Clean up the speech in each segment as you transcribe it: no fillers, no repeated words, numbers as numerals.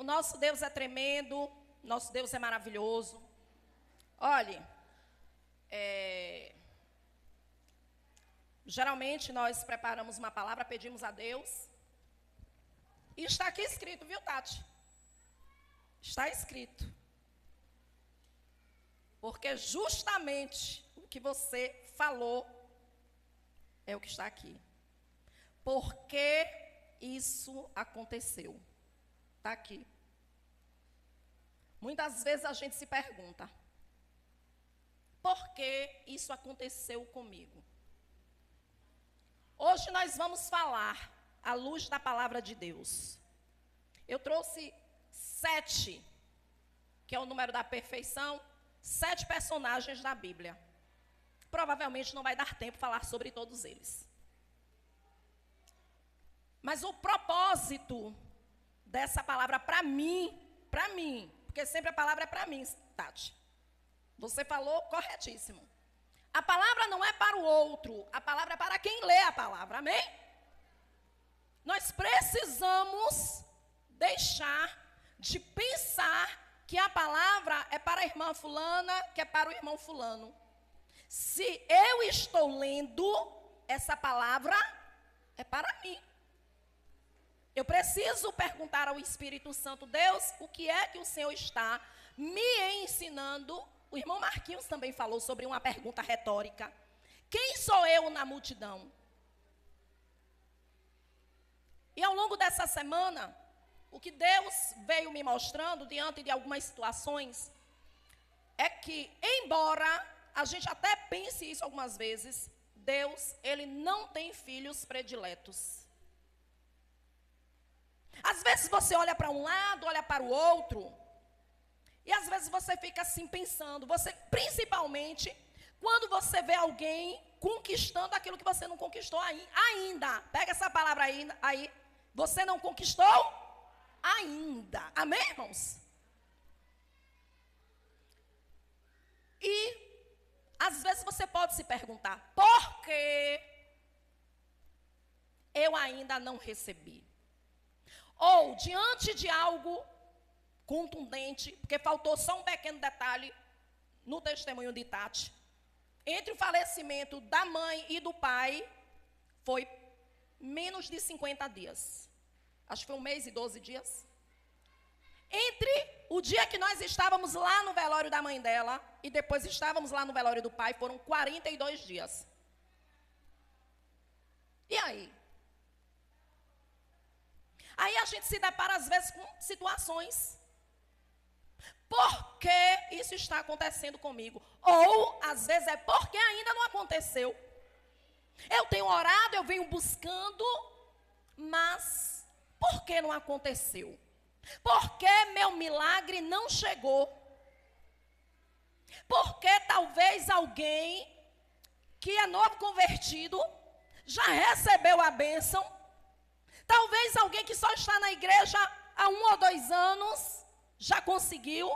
o nosso Deus é tremendo, nosso Deus é maravilhoso. Olhe, geralmente nós preparamos uma palavra, pedimos a Deus, e está aqui escrito, viu, Tati? Está escrito. Porque justamente o que você falou é o que está aqui. Por que isso aconteceu? Está aqui. Muitas vezes a gente se pergunta, por que isso aconteceu comigo? Hoje nós vamos falar à luz da palavra de Deus. Eu trouxe 7, que é o número da perfeição, 7 personagens da Bíblia. Provavelmente não vai dar tempo de falar sobre todos eles. Mas o propósito dessa palavra para mim, porque sempre a palavra é para mim, Tati. Você falou corretíssimo. A palavra não é para o outro, a palavra é para quem lê a palavra, amém? Nós precisamos deixar de pensar que a palavra é para a irmã fulana, que é para o irmão fulano. Se eu estou lendo, essa palavra é para mim. Eu preciso perguntar ao Espírito Santo, Deus, o que é que o Senhor está me ensinando? O irmão Marquinhos também falou sobre uma pergunta retórica. Quem sou eu na multidão? E ao longo dessa semana, o que Deus veio me mostrando diante de algumas situações é que, embora a gente até pense isso algumas vezes, Deus, ele não tem filhos prediletos. Às vezes você olha para um lado, olha para o outro, e às vezes você fica assim pensando, principalmente quando você vê alguém conquistando aquilo que você não conquistou ainda. Pega essa palavra aí, você não conquistou ainda. Amém, irmãos? E às vezes você pode se perguntar, por que eu ainda não recebi? Ou diante de algo contundente, porque faltou só um pequeno detalhe no testemunho de Tati. Entre o falecimento da mãe e do pai, foi menos de 50 dias. Acho que foi 1 mês e 12 dias. Entre o dia que nós estávamos lá no velório da mãe dela e depois estávamos lá no velório do pai, foram 42 dias. E aí? Aí a gente se depara às vezes com situações. Por que isso está acontecendo comigo? Ou, às vezes, é porque ainda não aconteceu. Eu tenho orado, eu venho buscando, mas por que não aconteceu? Por que meu milagre não chegou? Porque talvez alguém que é novo convertido já recebeu a bênção. Talvez alguém que só está na igreja há 1 ou 2 anos já conseguiu.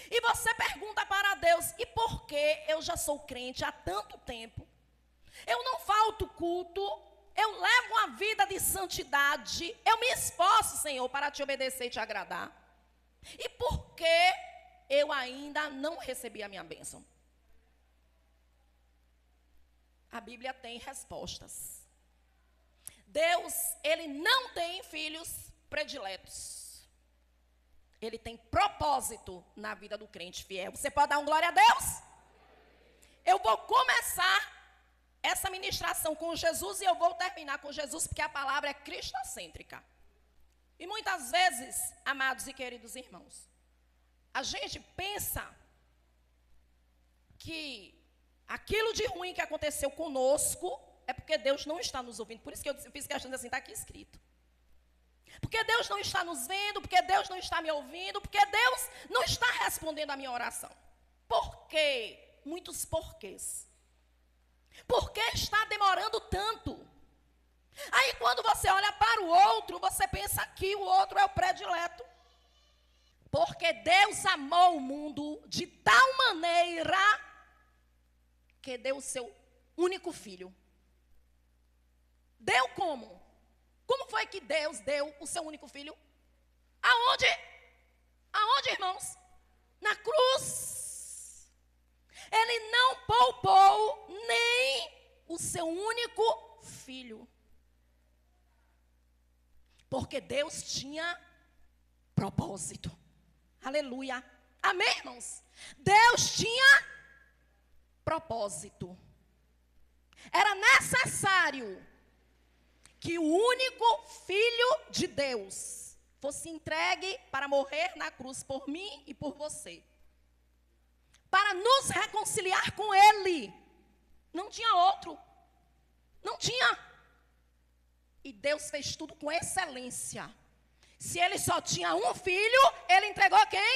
E você pergunta para Deus, e por que eu já sou crente há tanto tempo? Eu não falto culto, eu levo uma vida de santidade, eu me esforço, Senhor, para te obedecer e te agradar. E por que eu ainda não recebi a minha bênção? A Bíblia tem respostas. Deus, ele não tem filhos prediletos. Ele tem propósito na vida do crente fiel. Você pode dar um glória a Deus? Eu vou começar essa ministração com Jesus e eu vou terminar com Jesus, porque a palavra é cristocêntrica. E muitas vezes, amados e queridos irmãos, a gente pensa que aquilo de ruim que aconteceu conosco é porque Deus não está nos ouvindo. Por isso que eu fiz questão de assim, está aqui escrito. Porque Deus não está nos vendo, porque Deus não está me ouvindo, porque Deus não está respondendo a minha oração. Por quê? Muitos porquês. Por que está demorando tanto? Aí quando você olha para o outro, você pensa que o outro é o predileto. Porque Deus amou o mundo de tal maneira que deu o seu único filho. Deu como? Como foi que Deus deu o seu único filho? A filho. Porque Deus tinha propósito. Aleluia. Amém, irmãos? Deus tinha propósito. Era necessário que o único Filho de Deus fosse entregue para morrer na cruz por mim e por você. Para nos reconciliar com Ele. Não tinha outro. Não tinha. E Deus fez tudo com excelência. Se Ele só tinha um filho, Ele entregou quem?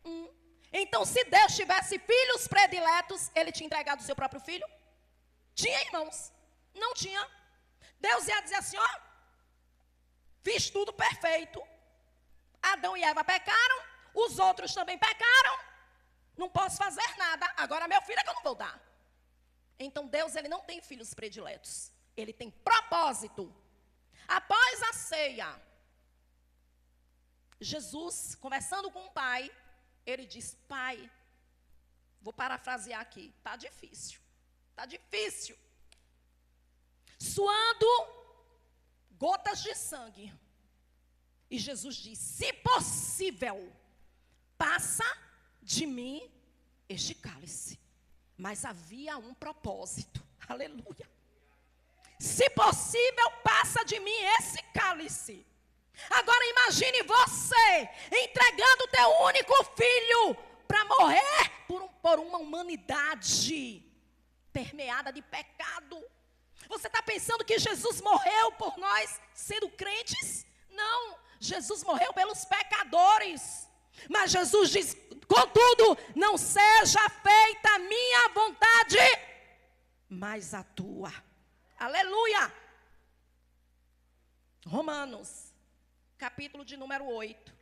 Um. Então, se Deus tivesse filhos prediletos, Ele tinha entregado o seu próprio filho? Tinha, irmãos? Não tinha. Deus ia dizer assim, ó, fiz tudo perfeito. Adão e Eva pecaram, os outros também pecaram, não posso fazer nada, agora meu filho é que eu não vou dar. Então Deus, Ele não tem filhos prediletos, Ele tem propósito. Após a ceia, Jesus, conversando com o Pai, Ele diz, Pai, vou parafrasear aqui, está difícil, suando gotas de sangue. E Jesus diz, se possível, passa de mim este cálice. Mas havia um propósito, aleluia. Se possível, passa de mim esse cálice. Agora imagine você entregando o teu único filho para morrer por uma humanidade permeada de pecado. Você está pensando que Jesus morreu por nós sendo crentes? Não, Jesus morreu pelos pecadores. Mas Jesus diz, contudo, não seja feita a minha vontade, mas a tua. Aleluia! Romanos, capítulo de número 8,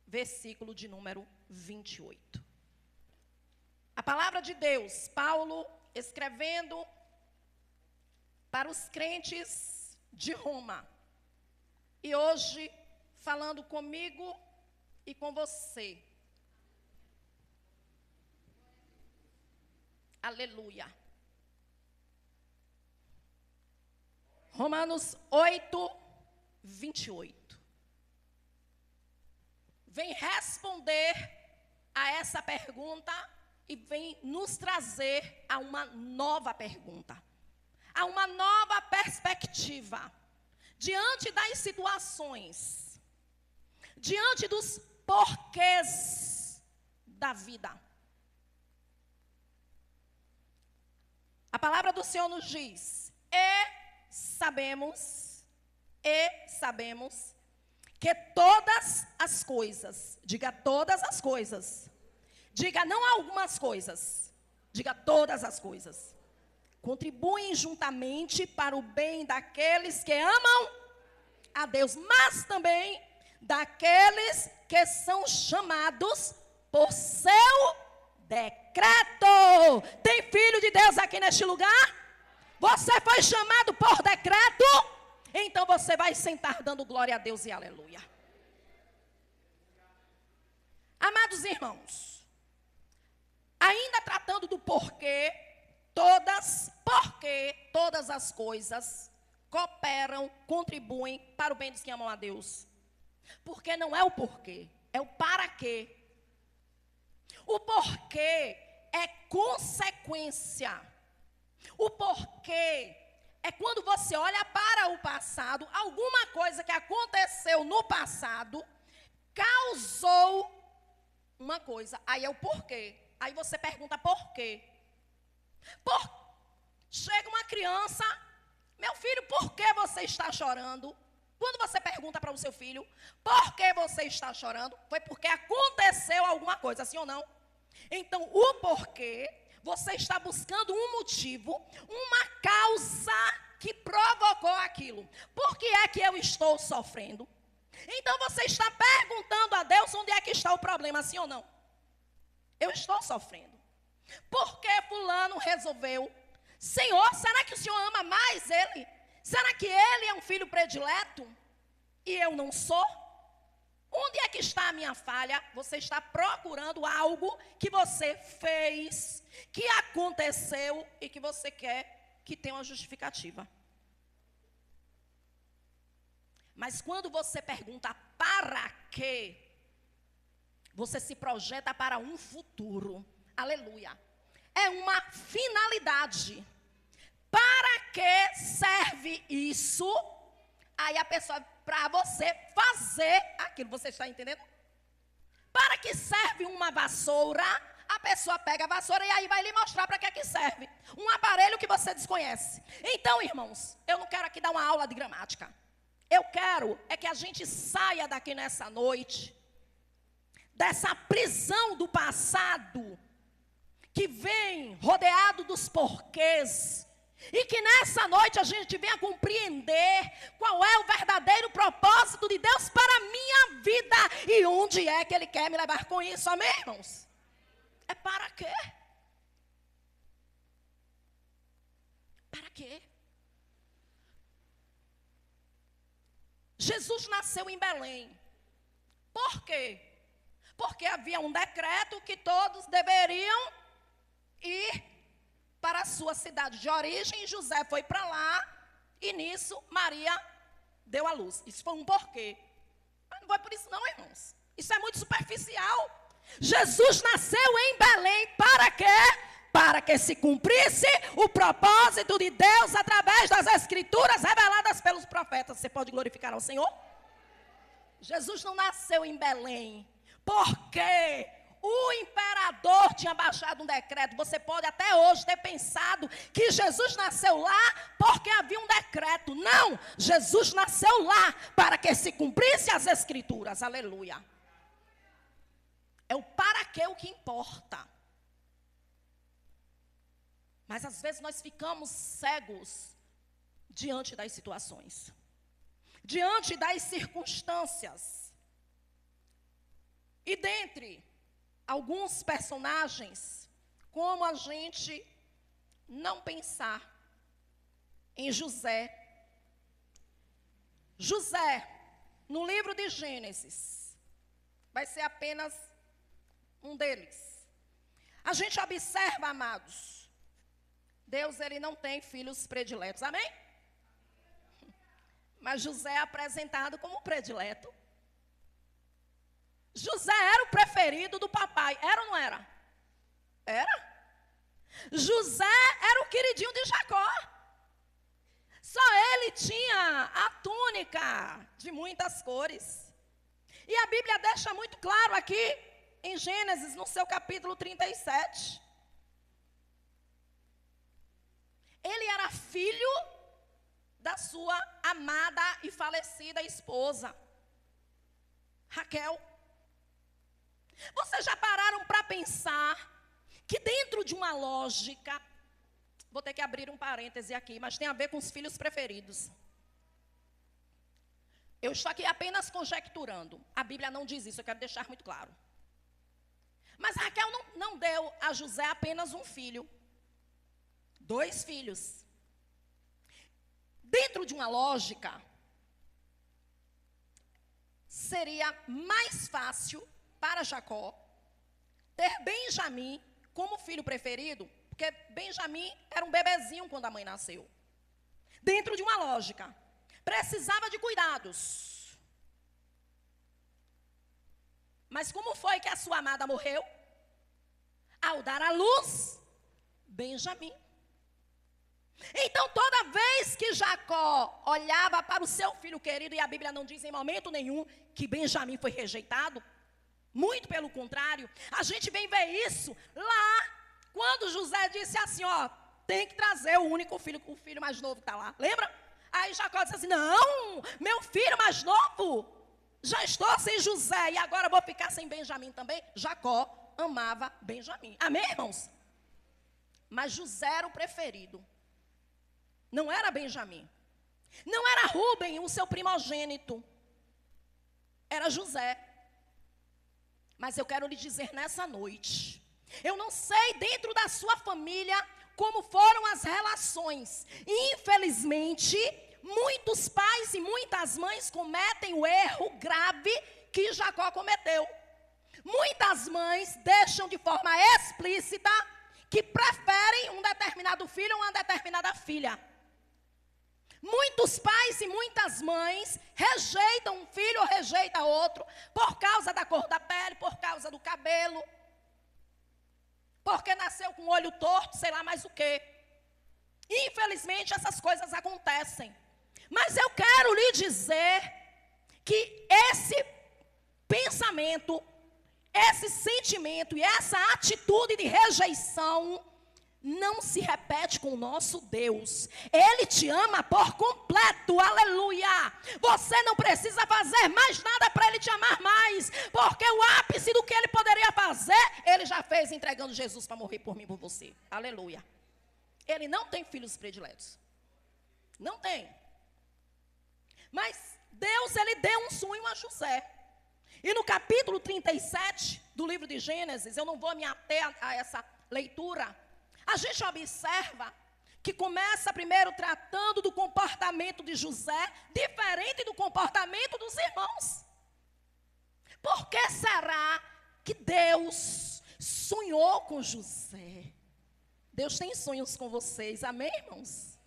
versículo de número 28. A palavra de Deus, Paulo escrevendo para os crentes de Roma. E hoje, falando comigo e com você. Aleluia. Romanos 8, 28. Vem responder a essa pergunta e vem nos trazer a uma nova pergunta. A uma nova perspectiva. Diante das situações. Diante dos porquês da vida. A palavra do Senhor nos diz, sabemos que todas as coisas, diga todas as coisas, diga não algumas coisas, diga todas as coisas, contribuem juntamente para o bem daqueles que amam a Deus, mas também daqueles que são chamados por seu decreto. Tem filho de Deus aqui neste lugar? Você foi chamado por decreto? Então você vai sentar dando glória a Deus e aleluia. Amados irmãos, ainda tratando do porquê, todas as coisas cooperam, contribuem para o bem dos que amam a Deus. Porque não é o porquê, é o para quê. O porquê é consequência. O porquê é quando você olha para o passado, alguma coisa que aconteceu no passado, causou uma coisa, aí é o porquê. Aí você pergunta por quê? Chega uma criança, meu filho, por que você está chorando? Quando você pergunta para o seu filho, por que você está chorando? Foi porque aconteceu alguma coisa, sim ou não? Então, o porquê, você está buscando um motivo, uma causa que provocou aquilo. Por que é que eu estou sofrendo? Então, você está perguntando a Deus onde é que está o problema, sim ou não? Eu estou sofrendo. Por que fulano resolveu? Senhor, será que o Senhor ama mais ele? Será que ele é um filho predileto? E eu não sou? Onde é que está a minha falha? Você está procurando algo que você fez, que aconteceu e que você quer que tenha uma justificativa. Mas quando você pergunta para quê, você se projeta para um futuro. Aleluia. É uma finalidade. Para que serve isso? Aí a pessoa, para você fazer aquilo, você está entendendo? Para que serve uma vassoura? A pessoa pega a vassoura e aí vai lhe mostrar para que serve. Um aparelho que você desconhece. Então, irmãos, eu não quero aqui dar uma aula de gramática. Eu quero é que a gente saia daqui nessa noite, dessa prisão do passado, que vem rodeado dos porquês, e que nessa noite a gente venha compreender qual é o verdadeiro propósito de Deus para a minha vida e onde é que Ele quer me levar com isso, amém, irmãos? É para quê? Para quê? Jesus nasceu em Belém. Por quê? Porque havia um decreto que todos deveriam ir para a sua cidade de origem. José foi para lá e nisso Maria deu à luz. Isso foi um porquê. Mas não foi por isso não, irmãos. Isso é muito superficial. Jesus nasceu em Belém para quê? Para que se cumprisse o propósito de Deus através das escrituras reveladas pelos profetas. Você pode glorificar ao Senhor? Jesus não nasceu em Belém porque o imperador tinha baixado um decreto. Você pode até hoje ter pensado que Jesus nasceu lá porque havia um decreto. Não, Jesus nasceu lá para que se cumprisse as escrituras. Aleluia. É o para quê o que importa. Mas às vezes nós ficamos cegos diante das situações, diante das circunstâncias. E dentre alguns personagens, como a gente não pensar em José? José, no livro de Gênesis, vai ser apenas um deles. A gente observa, amados, Deus, Ele não tem filhos prediletos, amém? Mas José é apresentado como predileto. José era o preferido do papai, era ou não era? Era. José era o queridinho de Jacó. Só ele tinha a túnica de muitas cores. E a Bíblia deixa muito claro aqui, em Gênesis, no seu capítulo 37. Ele era filho da sua amada e falecida esposa, Raquel. Vocês já pararam para pensar que dentro de uma lógica, vou ter que abrir um parêntese aqui, mas tem a ver com os filhos preferidos. Eu estou aqui apenas conjecturando. A Bíblia não diz isso, eu quero deixar muito claro. Mas Raquel não deu a José apenas um filho. 2 filhos. Dentro de uma lógica, seria mais fácil para Jacó ter Benjamim como filho preferido, porque Benjamim era um bebezinho quando a mãe nasceu. Dentro de uma lógica, precisava de cuidados. Mas como foi que a sua amada morreu? Ao dar à luz, Benjamim. Então, toda vez que Jacó olhava para o seu filho querido, e a Bíblia não diz em momento nenhum que Benjamim foi rejeitado, muito pelo contrário, a gente vem ver isso lá, quando José disse assim, ó, tem que trazer o único filho, o filho mais novo que está lá, lembra? Aí Jacó disse assim, não, meu filho mais novo, já estou sem José, e agora vou ficar sem Benjamim também. Jacó amava Benjamim, amém, irmãos? Mas José era o preferido. Não era Benjamim. Não era Rúben, o seu primogênito. Era José. Mas eu quero lhe dizer nessa noite, eu não sei dentro da sua família como foram as relações. Infelizmente, muitos pais e muitas mães cometem o erro grave que Jacó cometeu. Muitas mães deixam de forma explícita que preferem um determinado filho ou uma determinada filha. Muitos pais e muitas mães rejeitam um filho ou rejeitam outro por causa da cor da pele, por causa do cabelo, porque nasceu com o olho torto, sei lá mais o quê. Infelizmente essas coisas acontecem. Mas eu quero lhe dizer que esse pensamento, esse sentimento e essa atitude de rejeição não se repete com o nosso Deus. Ele te ama por completo, aleluia. Você não precisa fazer mais nada para Ele te amar mais, porque o ápice do que Ele poderia fazer, Ele já fez entregando Jesus para morrer por mim e por você, aleluia. Ele não tem filhos prediletos, não tem. Mas Deus, Ele deu um sonho a José. E no capítulo 37 do livro de Gênesis, eu não vou me ater a essa leitura, a gente observa que começa primeiro tratando do comportamento de José, diferente do comportamento dos irmãos. Por que será que Deus sonhou com José? Deus tem sonhos com vocês, amém, irmãos?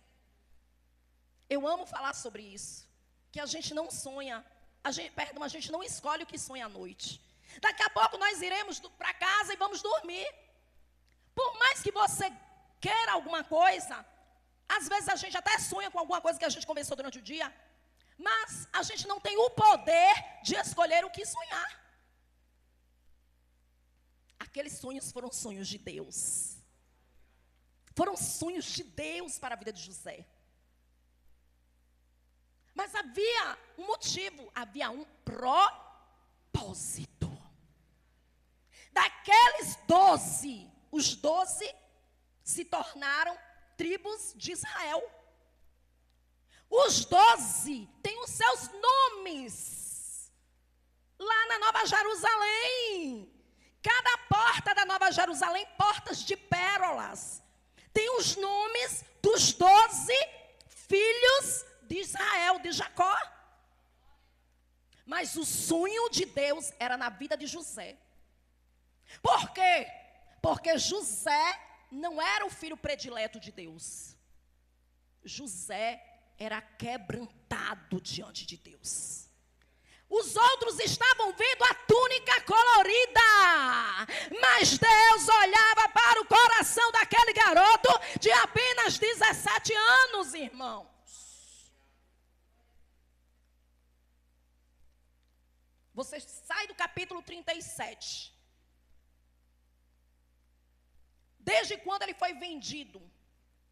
Eu amo falar sobre isso, que a gente não sonha, a gente não escolhe o que sonha à noite. Daqui a pouco nós iremos para casa e vamos dormir. Por mais que você queira alguma coisa, às vezes a gente até sonha com alguma coisa que a gente conversou durante o dia, mas a gente não tem o poder de escolher o que sonhar. Aqueles sonhos foram sonhos de Deus. Foram sonhos de Deus para a vida de José. Mas havia um motivo, havia um propósito. Daqueles 12, os 12 se tornaram tribos de Israel. Os 12 têm os seus nomes lá na Nova Jerusalém. Cada porta da Nova Jerusalém, portas de pérolas, tem os nomes dos 12 filhos de Israel, de Jacó. Mas o sonho de Deus era na vida de José. Por quê? Porque José não era o filho predileto de Deus. José era quebrantado diante de Deus. Os outros estavam vendo a túnica colorida, mas Deus olhava para o coração daquele garoto de apenas 17 anos, irmãos. Você sai do capítulo 37. Desde quando ele foi vendido,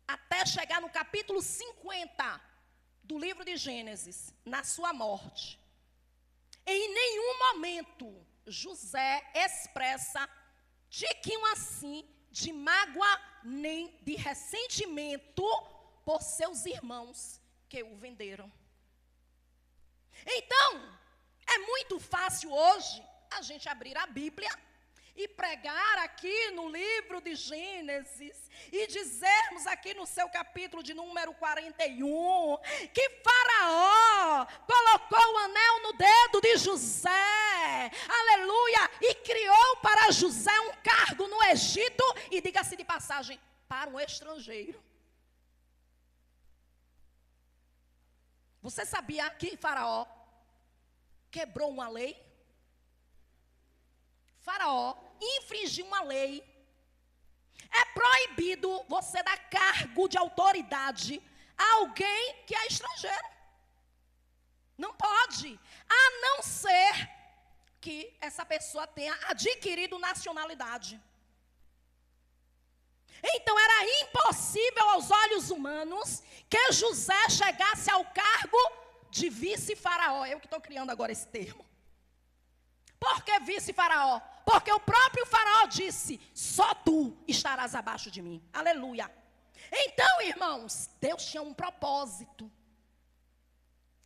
até chegar no capítulo 50 do livro de Gênesis, na sua morte. Em nenhum momento José expressa tiquinho assim de mágoa nem de ressentimento por seus irmãos que o venderam. Então, é muito fácil hoje a gente abrir a Bíblia e pregar aqui no livro de Gênesis e dizermos aqui no seu capítulo de número 41 que Faraó colocou o anel no dedo de José, aleluia, e criou para José um cargo no Egito e, diga-se de passagem, para um estrangeiro. Você sabia que Faraó quebrou uma lei? Faraó infringiu uma lei. É proibido você dar cargo de autoridade a alguém que é estrangeiro. Não pode, a não ser que essa pessoa tenha adquirido nacionalidade. Então era impossível aos olhos humanos que José chegasse ao cargo de vice-faraó. Eu que estou criando agora esse termo. Por que vice-faraó? Porque o próprio faraó disse, só tu estarás abaixo de mim. Aleluia. Então, irmãos, Deus tinha um propósito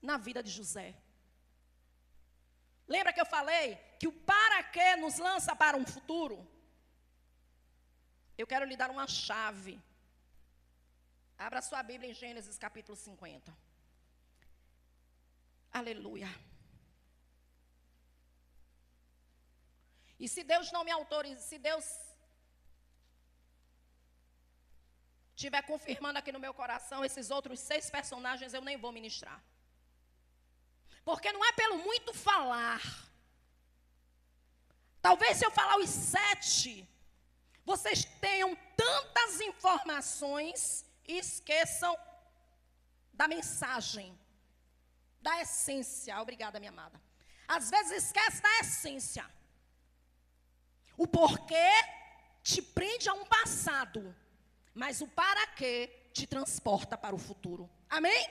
na vida de José. Lembra que eu falei que o para quê nos lança para um futuro? Eu quero lhe dar uma chave. Abra sua Bíblia em Gênesis capítulo 50. Aleluia. E se Deus não me autoriza, se Deus estiver confirmando aqui no meu coração, esses outros 6 personagens eu nem vou ministrar. Porque não é pelo muito falar. Talvez se eu falar os 7, vocês tenham tantas informações e esqueçam da mensagem, da essência. Obrigada, minha amada. Às vezes esquece da essência. O porquê te prende a um passado, mas o para quê te transporta para o futuro. Amém?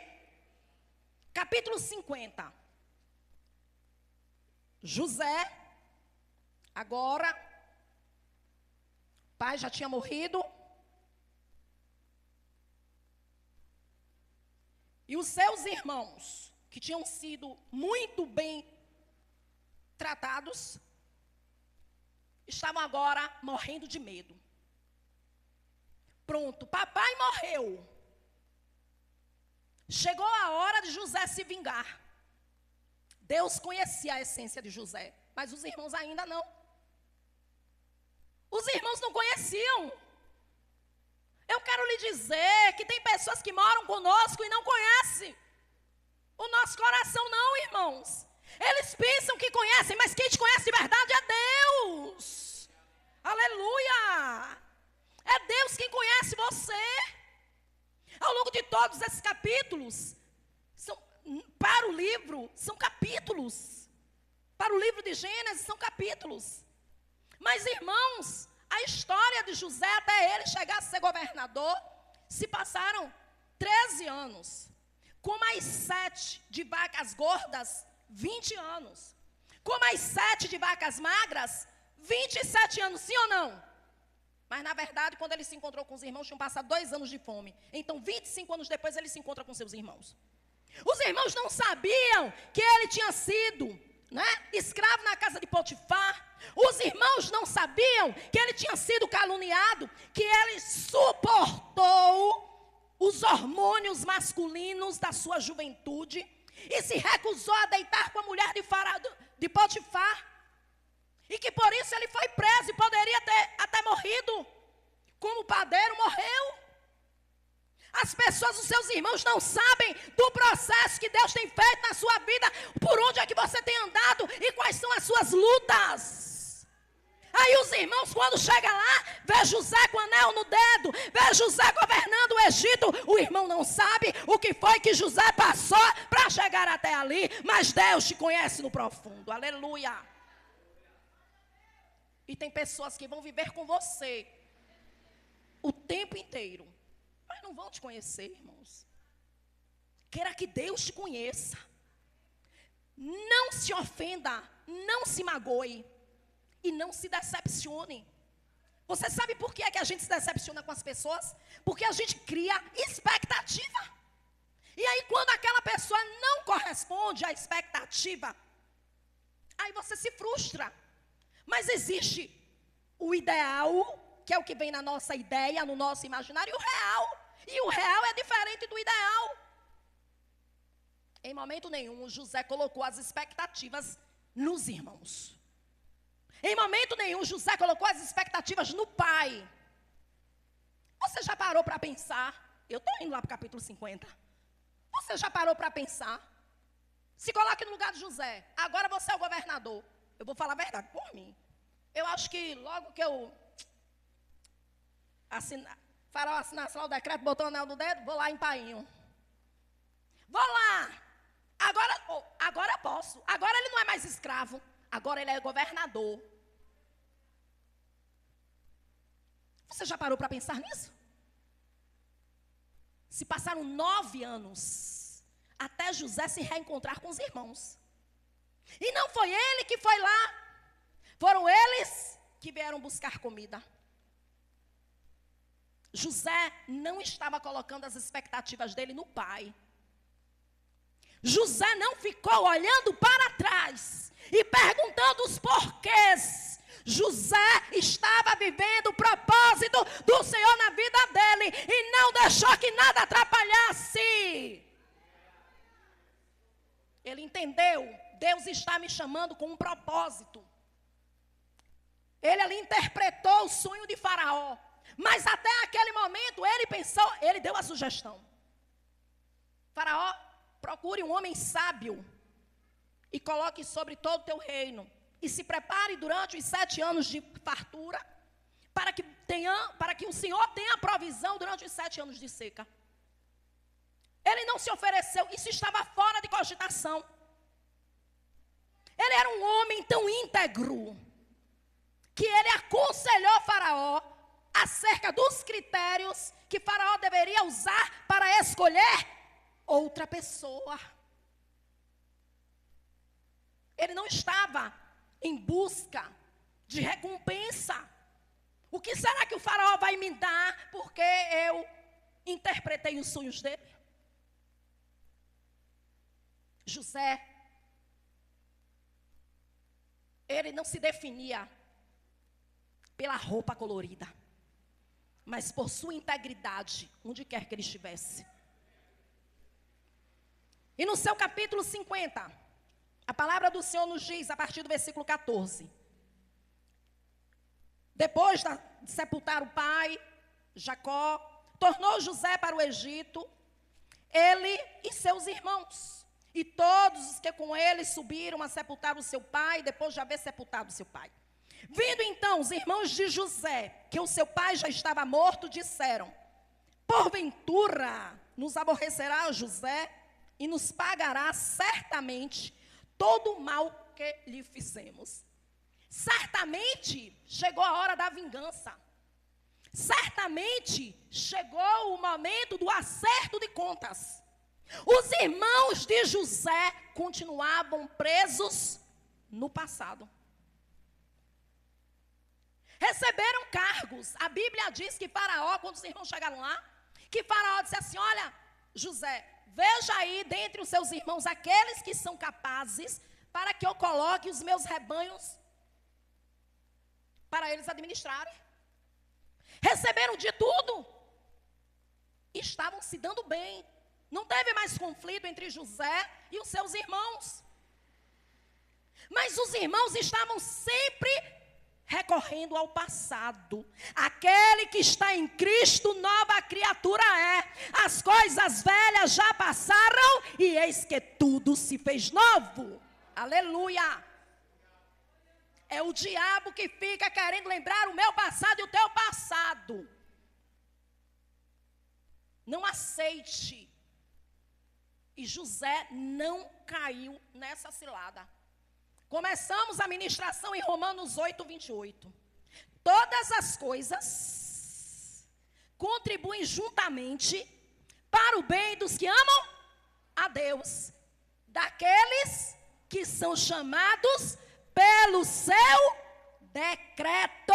Capítulo 50. José, agora, o pai já tinha morrido. E os seus irmãos, que tinham sido muito bem tratados, estavam agora morrendo de medo. Pronto, papai morreu. Chegou a hora de José se vingar. Deus conhecia a essência de José, mas os irmãos ainda não. Os irmãos não conheciam. Eu quero lhe dizer que tem pessoas que moram conosco e não conhecem o nosso coração não, irmãos. Eles pensam que conhecem, mas quem te conhece de verdade é Deus. Aleluia! É Deus quem conhece você. Ao longo de todos esses capítulos, para o livro, são capítulos. Para o livro de Gênesis, são capítulos. Mas, irmãos, a história de José, até ele chegar a ser governador, se passaram 13 anos. Com mais 7 de vacas gordas, 20 anos. Com mais 7 de vacas magras, 27 anos, sim ou não? Mas, na verdade, quando ele se encontrou com os irmãos, tinham passado 2 anos de fome. Então, 25 anos depois, ele se encontra com seus irmãos. Os irmãos não sabiam que ele tinha sido, escravo na casa de Potifar. Os irmãos não sabiam que ele tinha sido caluniado, que ele suportou os hormônios masculinos da sua juventude e se recusou a deitar com a mulher de Potifar. E que por isso ele foi preso e poderia ter até morrido, como o padeiro morreu. As pessoas, os seus irmãos, não sabem do processo que Deus tem feito na sua vida, por onde é que você tem andado e quais são as suas lutas. Aí os irmãos, quando chegam lá, vê José com anel no dedo, vê José governando o Egito. O irmão não sabe o que foi que José passou para chegar até ali, mas Deus te conhece no profundo. Aleluia. E tem pessoas que vão viver com você o tempo inteiro, mas não vão te conhecer, irmãos. Queira que Deus te conheça. Não se ofenda, não se magoe e não se decepcione. Você sabe por que é que a gente se decepciona com as pessoas? Porque a gente cria expectativa. E aí quando aquela pessoa não corresponde à expectativa, aí você se frustra. Mas existe o ideal, que é o que vem na nossa ideia, no nosso imaginário, e o real. E o real é diferente do ideal. Em momento nenhum, José colocou as expectativas nos irmãos. Em momento nenhum, José colocou as expectativas no pai. Você já parou para pensar? Eu estou indo lá para o capítulo 50. Você já parou para pensar? Se coloque no lugar de José. Agora você é o governador. Eu vou falar a verdade por mim. Eu acho que logo que eu Faraó assinasse lá o decreto, botou o anel no dedo, vou lá em Painho. Vou lá. Agora eu posso. Agora ele não é mais escravo. Agora ele é governador. Você já parou para pensar nisso? Se passaram 9 anos até José se reencontrar com os irmãos. E não foi ele que foi lá. Foram eles que vieram buscar comida. José não estava colocando as expectativas dele no pai. José não ficou olhando para trás e perguntando os porquês. José estava vivendo o propósito do Senhor na vida dele e não deixou que nada atrapalhasse. Ele entendeu, Deus está me chamando com um propósito. Ele ali interpretou o sonho de Faraó, Mas até aquele momento ele pensou, ele deu a sugestão. Faraó, procure um homem sábio e coloque sobre todo o teu reino. E se prepare durante os 7 anos de fartura, para que o Senhor tenha provisão durante os 7 anos de seca. Ele não se ofereceu, isso estava fora de cogitação. Ele era um homem tão íntegro, que ele aconselhou Faraó acerca dos critérios que Faraó deveria usar para escolher outra pessoa. Ele não estava em busca de recompensa. O que será que o Faraó vai me dar porque eu interpretei os sonhos dele? José, ele não se definia pela roupa colorida, mas por sua integridade, onde quer que ele estivesse. E no seu capítulo 50, a palavra do Senhor nos diz, a partir do versículo 14. Depois de sepultar o pai, Jacó, tornou José para o Egito, ele e seus irmãos. E todos os que com ele subiram a sepultar o seu pai, depois de haver sepultado o seu pai. Vindo então os irmãos de José, que o seu pai já estava morto, disseram: porventura nos aborrecerá José e nos pagará certamente todo o mal que lhe fizemos. Certamente chegou a hora da vingança. Certamente chegou o momento do acerto de contas. Os irmãos de José continuavam presos no passado. Receberam cargos. A Bíblia diz que Faraó, quando os irmãos chegaram lá, que Faraó disse assim: olha, José, veja aí dentre os seus irmãos aqueles que são capazes para que eu coloque os meus rebanhos para eles administrarem. Receberam de tudo. Estavam se dando bem. Não teve mais conflito entre José e os seus irmãos. Mas os irmãos estavam sempre recorrendo ao passado. Aquele que está em Cristo, nova criatura é. As coisas velhas já passaram e eis que tudo se fez novo. Aleluia. É o diabo que fica querendo lembrar o meu passado e o teu passado. Não aceite. E José não caiu nessa cilada. Começamos a ministração em Romanos 8, 28. Todas as coisas contribuem juntamente para o bem dos que amam a Deus, daqueles que são chamados pelo seu decreto.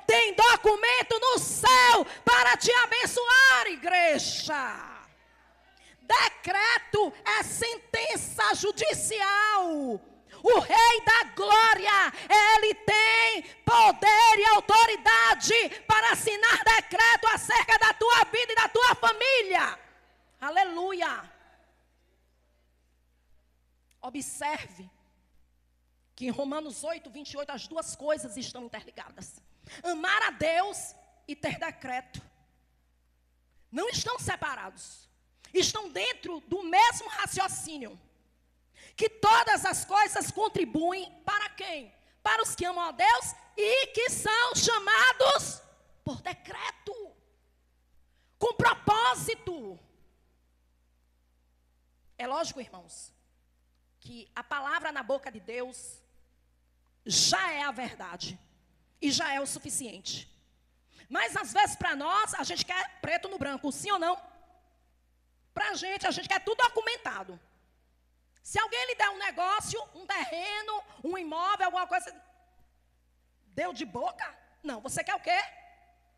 Tem documento no céu para te abençoar, igreja. Decreto é sentença judicial. O Rei da Glória, ele tem poder e autoridade para assinar decreto acerca da tua vida e da tua família. Aleluia. Observe que em Romanos 8, 28, as duas coisas estão interligadas. Amar a Deus e ter decreto não estão separados. Estão dentro do mesmo raciocínio. Que todas as coisas contribuem para quem? Para os que amam a Deus e que são chamados por decreto, com propósito. É lógico, irmãos, que a palavra na boca de Deus já é a verdade e já é o suficiente. Mas às vezes para nós, a gente quer preto no branco, sim ou não? Para a gente quer tudo documentado. Se alguém lhe der um negócio, um terreno, um imóvel, alguma coisa, deu de boca? Não, você quer o quê?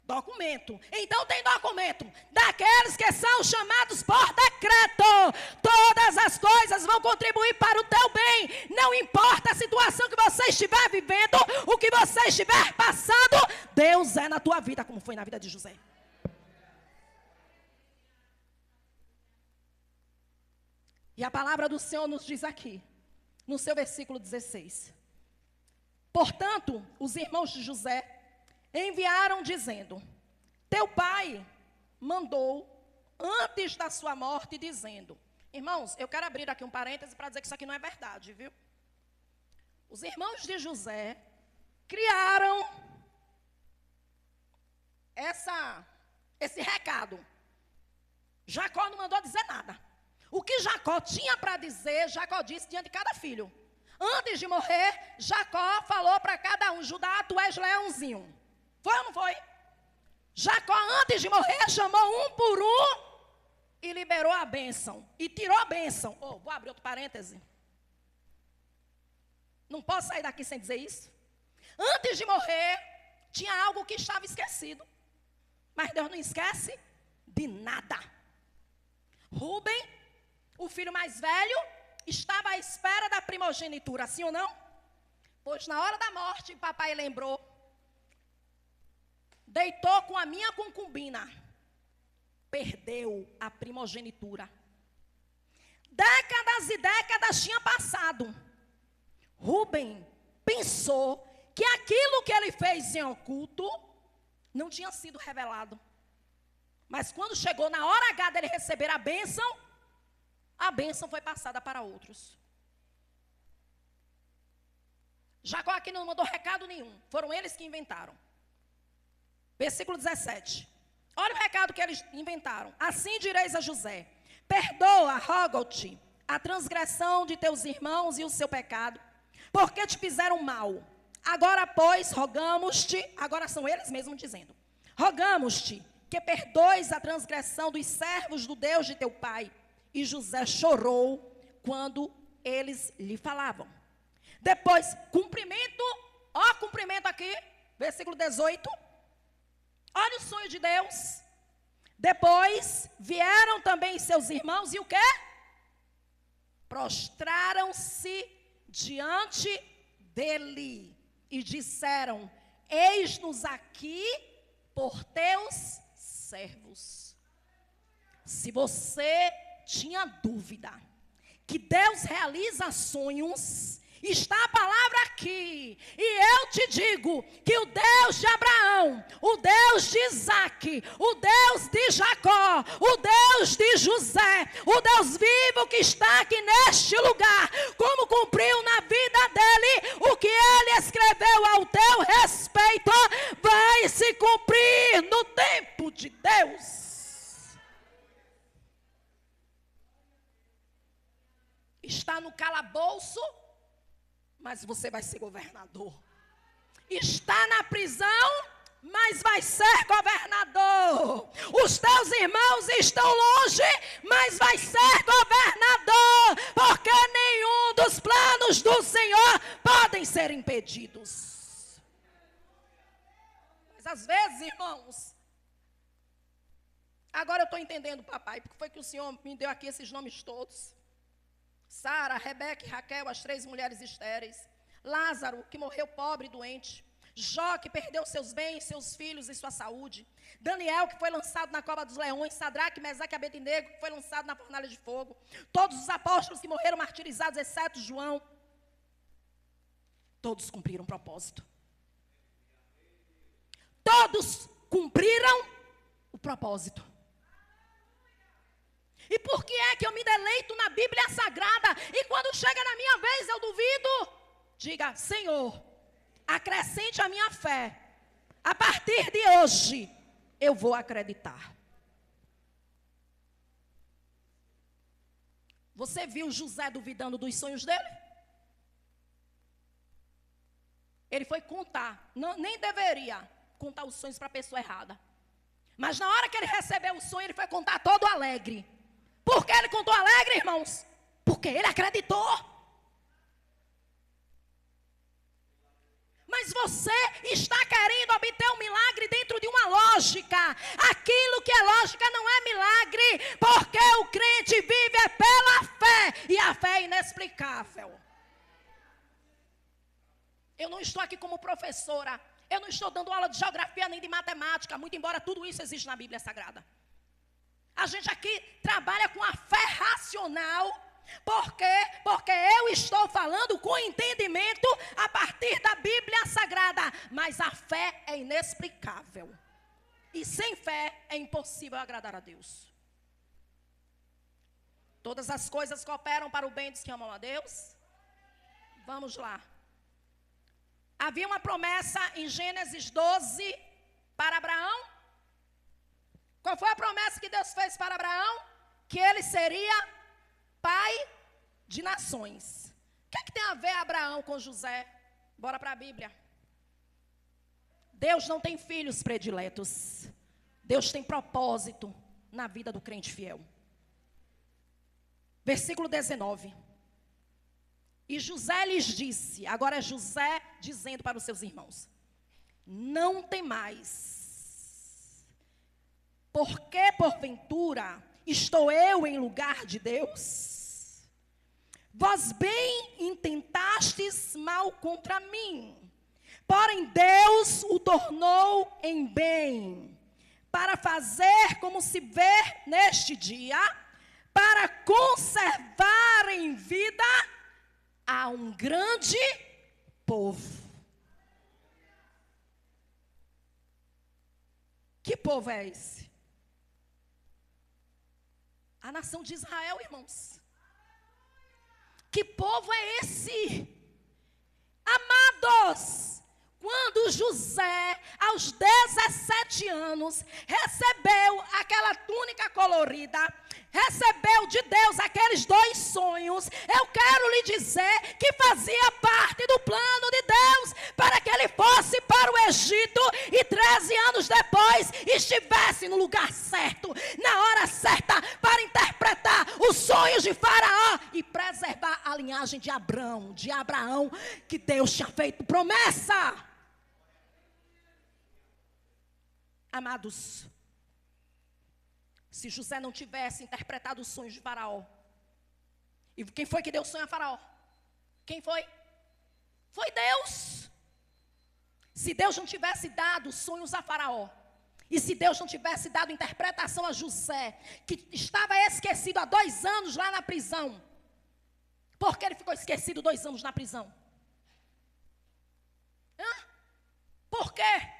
Documento. Então tem documento daqueles que são chamados por decreto. Todas as coisas vão contribuir para o teu bem. Não importa a situação que você estiver vivendo, o que você estiver passando, Deus é na tua vida, como foi na vida de José. E a palavra do Senhor nos diz aqui, no seu versículo 16. Portanto, os irmãos de José enviaram dizendo: teu pai mandou antes da sua morte, dizendo... Irmãos, eu quero abrir aqui um parêntese para dizer que isso aqui não é verdade, viu? Os irmãos de José criaram esse recado. Jacó não mandou dizer nada. O que Jacó tinha para dizer, Jacó disse diante de cada filho. Antes de morrer, Jacó falou para cada um: Judá, tu és leãozinho. Foi ou não foi? Jacó, antes de morrer, chamou um por um e liberou a bênção. E tirou a bênção. Vou abrir outro parêntese. Não posso sair daqui sem dizer isso. Antes de morrer, tinha algo que estava esquecido. Mas Deus não esquece de nada. Rúben, o filho mais velho, estava à espera da primogenitura, sim ou não? Pois na hora da morte, papai lembrou. Deitou com a minha concubina. Perdeu a primogenitura. Décadas e décadas tinham passado. Rúben pensou que aquilo que ele fez em oculto não tinha sido revelado. Mas quando chegou na hora H dele receber a bênção foi passada para outros. Jacó aqui não mandou recado nenhum. Foram eles que inventaram. Versículo 17. Olha o recado que eles inventaram. Assim direis a José: perdoa, rogo-te, a transgressão de teus irmãos e o seu pecado, porque te fizeram mal. Agora, pois, rogamos-te, agora são eles mesmos dizendo, rogamos-te que perdoes a transgressão dos servos do Deus de teu pai. E José chorou quando eles lhe falavam. Depois, cumprimento aqui, versículo 18. Olha o sonho de Deus. Depois vieram também seus irmãos e o quê? Prostraram-se diante dele e disseram: eis-nos aqui por teus servos. Se você tinha dúvida que Deus realiza sonhos, está a palavra aqui. E eu te digo que o Deus de Abraão, o Deus de Isaac, o Deus de Jacó, o Deus de José, o Deus vivo que está aqui neste lugar, como cumpriu na vida dele o que ele escreveu ao teu respeito, vai se cumprir no tempo de Deus. Está no calabouço, mas você vai ser governador. Está na prisão, mas vai ser governador. Os teus irmãos estão longe, mas vai ser governador, porque nenhum dos planos do Senhor podem ser impedidos. Mas às vezes, irmãos, agora eu estou entendendo, papai, porque foi que o Senhor me deu aqui esses nomes todos. Sara, Rebeca e Raquel, as 3 mulheres estéreis. Lázaro, que morreu pobre e doente. Jó, que perdeu seus bens, seus filhos e sua saúde. Daniel, que foi lançado na cova dos leões. Sadraque, Mesaque e Abednego, que foi lançado na fornalha de fogo. Todos os apóstolos que morreram martirizados, exceto João. Todos cumpriram o propósito. Todos cumpriram o propósito. E por que é que eu me deleito na Bíblia Sagrada e quando chega na minha vez eu duvido? Diga: Senhor, acrescente a minha fé. A partir de hoje eu vou acreditar. Você viu José duvidando dos sonhos dele? Ele foi contar, nem deveria contar os sonhos para a pessoa errada. Mas na hora que ele recebeu o sonho, ele foi contar todo alegre. Por que ele contou alegre, irmãos? Porque ele acreditou. Mas você está querendo obter um milagre dentro de uma lógica. Aquilo que é lógica não é milagre, porque o crente vive pela fé, e a fé é inexplicável. Eu não estou aqui como professora, eu não estou dando aula de geografia nem de matemática, muito embora tudo isso exista na Bíblia Sagrada. A gente aqui trabalha com a fé racional. Por quê? Porque eu estou falando com entendimento a partir da Bíblia Sagrada. Mas a fé é inexplicável. E sem fé é impossível agradar a Deus. Todas as coisas cooperam para o bem dos que amam a Deus. Vamos lá. Havia uma promessa em Gênesis 12 para Abraão. Qual foi a promessa que Deus fez para Abraão? Que ele seria pai de nações. O que é que tem a ver Abraão com José? Bora para a Bíblia. Deus não tem filhos prediletos. Deus tem propósito na vida do crente fiel. Versículo 19. E José lhes disse, agora é José dizendo para os seus irmãos: não temais, porque porventura estou eu em lugar de Deus? Vós bem intentastes mal contra mim, porém Deus o tornou em bem, para fazer como se vê neste dia, para conservar em vida a um grande povo. Que povo é esse? A nação de Israel, irmãos. Que povo é esse? Amados, quando José, aos 17 anos, recebeu aquela túnica colorida, recebeu de Deus aqueles 2 sonhos, eu quero lhe dizer que fazia parte do plano de Deus, para que ele fosse para o Egito e 13 anos depois estivesse no lugar certo, na hora certa, para interpretar os sonhos de Faraó e preservar a linhagem de Abraão, que Deus tinha feito promessa. Amados, se José não tivesse interpretado os sonhos de Faraó, e quem foi que deu o sonho a Faraó? Quem foi? Foi Deus. Se Deus não tivesse dado sonhos a Faraó, e se Deus não tivesse dado interpretação a José, que estava esquecido há 2 anos lá na prisão, por que ele ficou esquecido 2 anos na prisão? Por quê?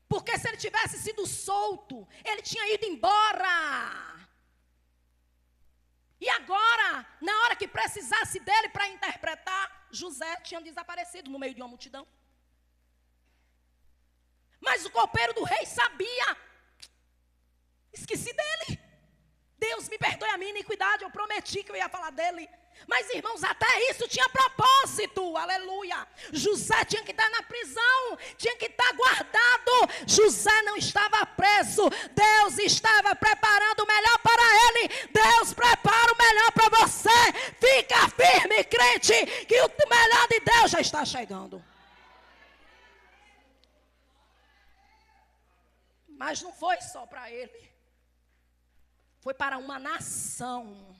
Porque se ele tivesse sido solto, ele tinha ido embora. E agora, na hora que precisasse dele para interpretar, José tinha desaparecido no meio de uma multidão. Mas o copeiro do rei sabia. Esqueci dele. Deus me perdoe a minha iniquidade, eu prometi que eu ia falar dele. Mas, irmãos, até isso tinha propósito, aleluia. José tinha que estar na prisão, tinha que estar guardado. José não estava preso, Deus estava preparando o melhor para ele. Deus prepara o melhor para você. Fica firme, crente, que o melhor de Deus já está chegando. Mas não foi só para ele, foi para uma nação.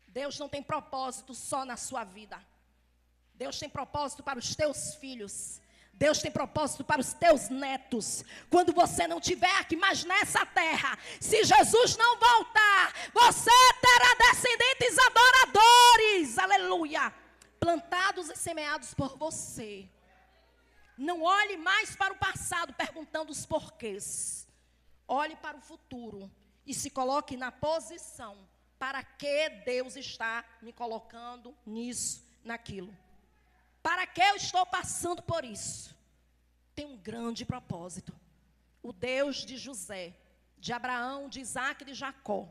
Deus não tem propósito só na sua vida. Deus tem propósito para os teus filhos. Deus tem propósito para os teus netos. Quando você não estiver aqui mais nessa terra, se Jesus não voltar, você terá descendentes adoradores, aleluia, plantados e semeados por você. Não olhe mais para o passado perguntando os porquês. Olhe para o futuro e se coloque na posição. Para que Deus está me colocando nisso, naquilo? Para que eu estou passando por isso? Tem um grande propósito. O Deus de José, de Abraão, de Isaac e de Jacó,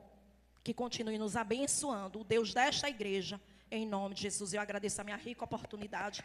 que continue nos abençoando. O Deus desta igreja, em nome de Jesus. Eu agradeço a minha rica oportunidade.